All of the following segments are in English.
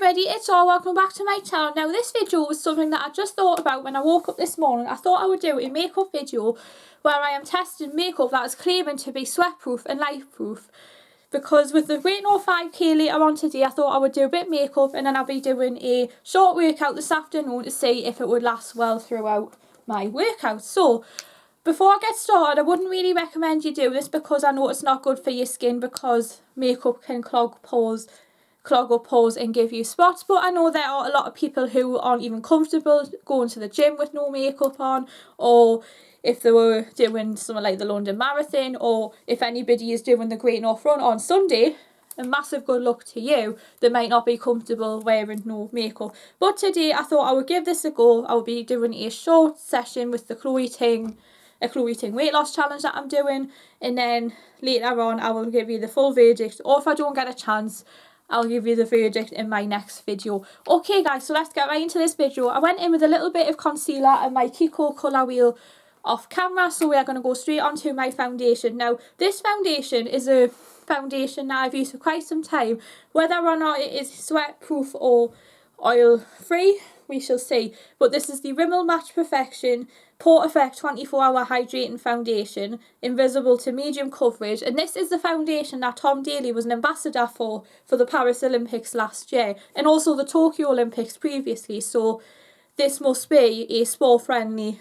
everybody, it's all welcome back to my channel. Now this video was something that I just thought about when I woke up this morning. I thought I would do a makeup video where I am testing makeup that is claiming to be sweatproof and light-proof. Because with the Great North 5K later on today, I thought I would do a bit of makeup and then I'll be doing a short workout this afternoon to see if it would last well throughout my workout. So, before I get started, I wouldn't really recommend you do this because I know it's not good for your skin because makeup can clog up pores and give you spots. But I know there are a lot of people who aren't even comfortable going to the gym with no makeup on, or if they were doing something like the London Marathon, or if anybody is doing the Great North Run on Sunday, a massive good luck to you. They might not be comfortable wearing no makeup. But today I thought I would give this a go. I will be doing a short session with the Chloe Ting weight loss challenge that I'm doing, and then later on I will give you the full verdict, or if I don't get a chance I'll give you the verdict in my next video. Okay guys, so let's get right into this video. I went in with a little bit of concealer and my Kiko colour wheel off camera, so we are going to go straight onto my foundation. Now this foundation is a foundation that I've used for quite some time. Whether or not it is sweat-proof or oil-free, we shall see. But this is the Rimmel Match Perfection Pore Effect 24-hour Hydrating Foundation, invisible to medium coverage, and this is the foundation that Tom Daley was an ambassador for the Paris Olympics last year, and also the Tokyo Olympics previously, so this must be a sport-friendly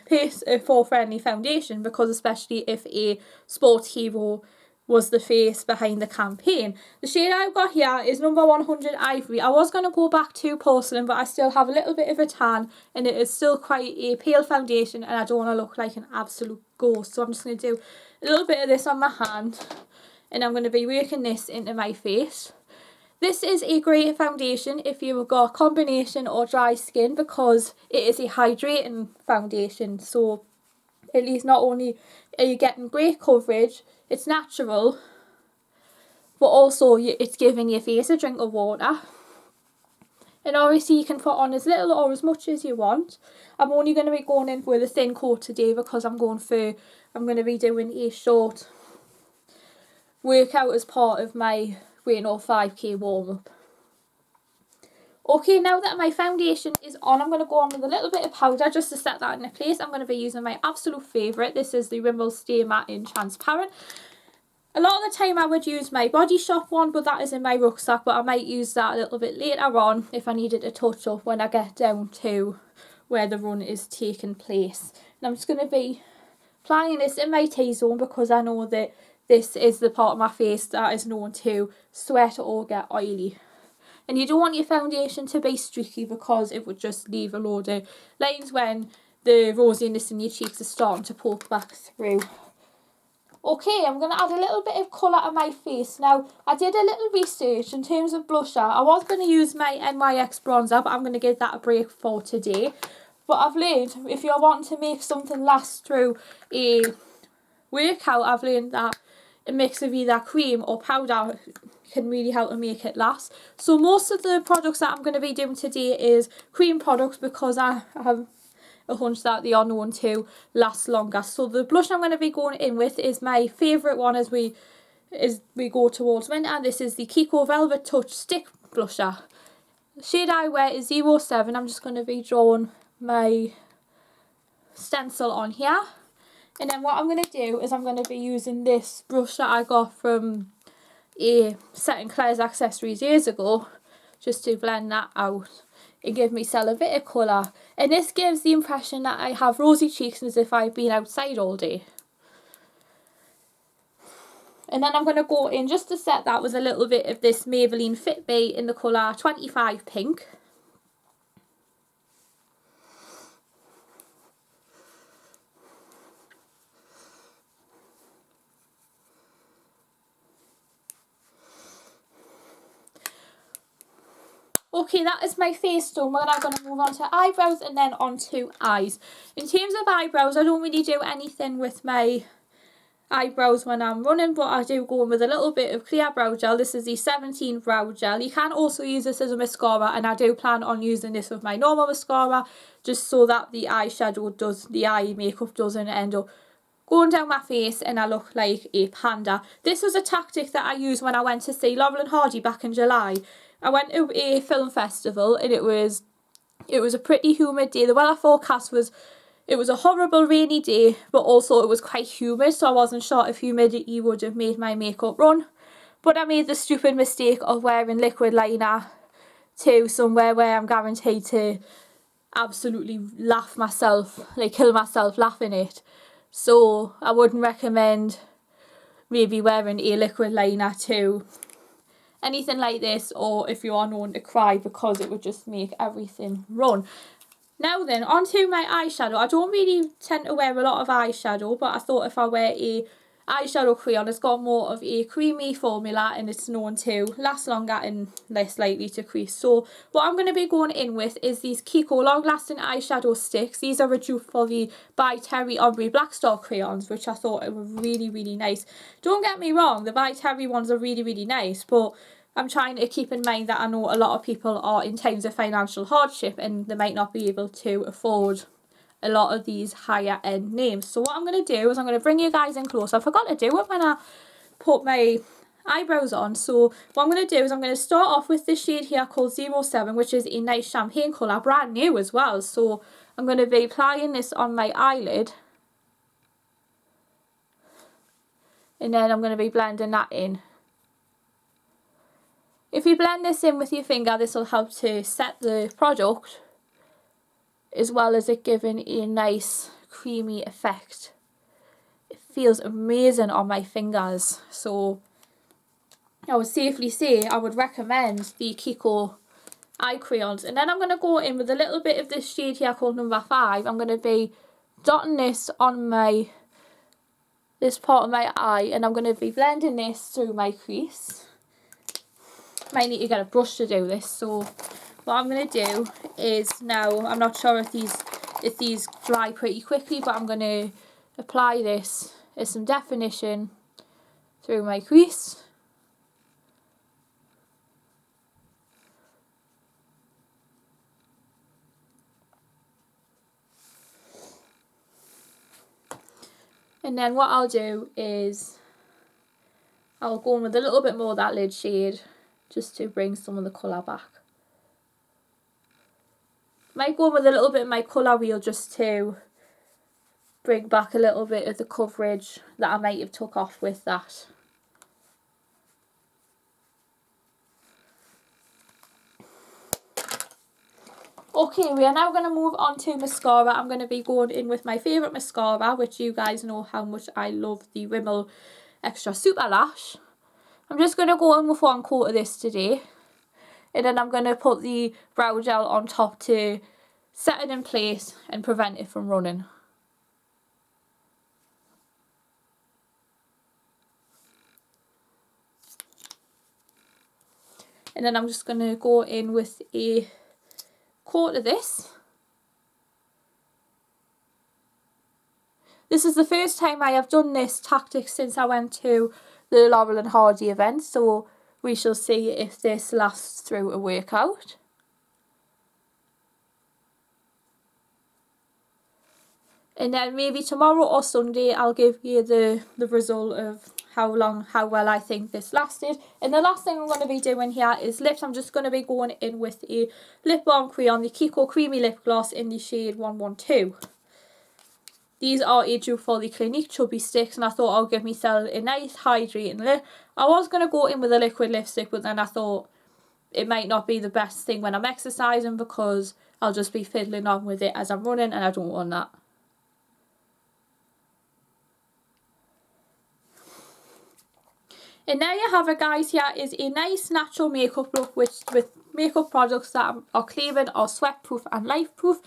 foundation, because especially if a sports hero was the face behind the campaign. The shade I've got here is number 100 Ivory. I was going to go back to porcelain, but I still have a little bit of a tan and it is still quite a pale foundation and I don't want to look like an absolute ghost. So I'm just going to do a little bit of this on my hand and I'm going to be working this into my face. This is a great foundation if you've got combination or dry skin, because it is a hydrating foundation. So at least not only are you getting great coverage, it's natural, but also it's giving your face a drink of water. And obviously you can put on as little or as much as you want. I'm only going to be going in with a thin coat today because I'm going to be doing a short workout as part of my Great North 5K warm-up. Okay, now that my foundation is on, I'm going to go on with a little bit of powder just to set that into place. I'm going to be using my absolute favourite. This is the Rimmel Stay Matte in Transparent. A lot of the time I would use my Body Shop one, but that is in my rucksack, but I might use that a little bit later on if I needed a touch up when I get down to where the run is taking place. And I'm just going to be applying this in my T-zone because I know that this is the part of my face that is known to sweat or get oily. And you don't want your foundation to be streaky because it would just leave a load of lines when the rosiness in your cheeks is starting to poke back through. Okay, I'm going to add a little bit of colour to my face. Now, I did a little research in terms of blusher. I was going to use my NYX bronzer, but I'm going to give that a break for today. But I've learned, if you're wanting to make something last through a workout, I've learned that a mix of either cream or powder can really help to make it last. So most of the products that I'm going to be doing today is cream products because I have a hunch that they are known to last longer. So the blush I'm going to be going in with is my favourite one as we go towards winter, and this is the Kiko Velvet Touch Stick Blusher. The shade I wear is 07. I'm just going to be drawing my stencil on here. And then what I'm going to do is I'm going to be using this brush that I got from a set in Claire's Accessories years ago, just to blend that out and give myself a bit of colour. And this gives the impression that I have rosy cheeks as if I've been outside all day. And then I'm going to go in just to set that with a little bit of this Maybelline Fit Me in the colour 25 Pink. Okay, that is my face done. We're now going to move on to eyebrows and then on to eyes. In terms of eyebrows, I don't really do anything with my eyebrows when I'm running, but I do go in with a little bit of clear brow gel. This is the 17 brow gel. You can also use this as a mascara, and I do plan on using this with my normal mascara, just so that the eye makeup doesn't end up going down my face and I look like a panda. This was a tactic that I used when I went to see Laurel and Hardy back in July. I went to a film festival and it was a pretty humid day. The weather forecast was, it was a horrible rainy day, but also it was quite humid, so I wasn't sure if humidity would have made my makeup run. But I made the stupid mistake of wearing liquid liner to somewhere where I'm guaranteed to absolutely laugh myself, like kill myself laughing it. So I wouldn't recommend maybe wearing a liquid liner to anything like this, or if you are known to cry, because it would just make everything run. Now then, onto my eyeshadow. I don't really tend to wear a lot of eyeshadow, but I thought if I wear a eyeshadow crayon, it's got more of a creamy formula and it's known to last longer and less likely to crease. So what I'm going to be going in with is these Kiko long lasting eyeshadow sticks. These are a dupe for the By Terry Ombre Black Star crayons, which I thought were really nice. Don't get me wrong, the By Terry ones are really nice, but I'm trying to keep in mind that I know a lot of people are in times of financial hardship and they might not be able to afford a lot of these higher end names. So what I'm going to do is I'm going to bring you guys in close. I forgot to do it when I put my eyebrows on. So what I'm going to do is I'm going to start off with this shade here called 07, which is a nice champagne colour, brand new as well. So I'm going to be applying this on my eyelid. And then I'm going to be blending that in. If you blend this in with your finger, this will help to set the product, as well as it giving a nice creamy effect. It feels amazing on my fingers, so I would safely say I would recommend the Kiko eye crayons. And then I'm going to go in with a little bit of this shade here called number 5. I'm going to be dotting this on this part of my eye, and I'm going to be blending this through my crease. Might need to get a brush to do this. So what I'm going to do is, now I'm not sure if these dry pretty quickly, but I'm going to apply this as some definition through my crease. And then what I'll do is I'll go in with a little bit more of that lid shade just to bring some of the colour back. Might go in with a little bit of my colour wheel just to bring back a little bit of the coverage that I might have took off with that. Okay, we are now going to move on to mascara. I'm going to be going in with my favourite mascara, which you guys know how much I love, the Rimmel Extra Super Lash. I'm just going to go in with one coat of this today. And then I'm going to put the brow gel on top to set it in place and prevent it from running. And then I'm just going to go in with a coat of this. This is the first time I have done this tactic since I went to the Laurel and Hardy event, so we shall see if this lasts through a workout. And then maybe tomorrow or Sunday I'll give you the result of how well I think this lasted. And the last thing I'm going to be doing here is lips. I'm just going to be going in with a lip balm crayon, the Kiko Creamy Lip Gloss in the shade 112. These are a dupe for the Clinique Chubby Sticks, and I thought I'll give myself a nice hydrating lip. I was going to go in with a liquid lipstick, but then I thought it might not be the best thing when I'm exercising because I'll just be fiddling on with it as I'm running, and I don't want that. And there you have it, guys. Here is a nice natural makeup look with makeup products that are claiming are sweat proof and life proof.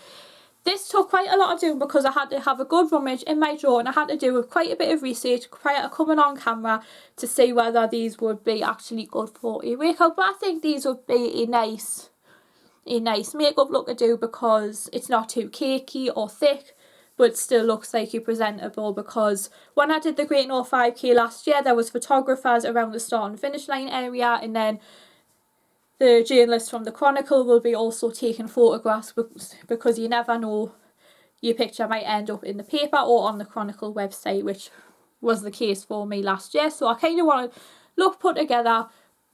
This took quite a lot of doing because I had to have a good rummage in my drawer, and I had to do quite a bit of research prior to coming on camera to see whether these would be actually good for a workout. But I think these would be a nice makeup look to do because it's not too cakey or thick, but still looks like you're presentable. Because when I did the Great North 5K last year, there was photographers around the start and finish line area, and then the journalists from the Chronicle will be also taking photographs because you never know, your picture might end up in the paper or on the Chronicle website, which was the case for me last year. So I kind of want to look put together,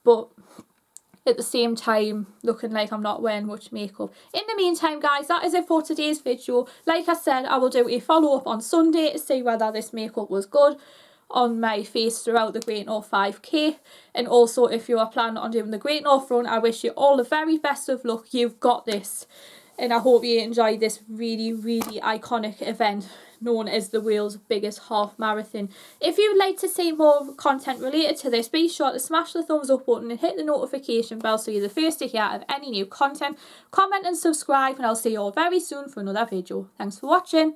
but at the same time looking like I'm not wearing much makeup. In the meantime, guys, that is it for today's video. Like I said, I will do a follow-up on Sunday to see whether this makeup was good on my face throughout the Great North 5k. And also, if you are planning on doing the Great North Run, I wish you all the very best of luck. You've got this. And I hope you enjoy this really, really iconic event known as the world's biggest half marathon. If you'd like to see more content related to this, be sure to smash the thumbs up button and hit the notification bell so you're the first to hear of any new content. Comment and subscribe, and I'll see you all very soon for another video. Thanks for watching.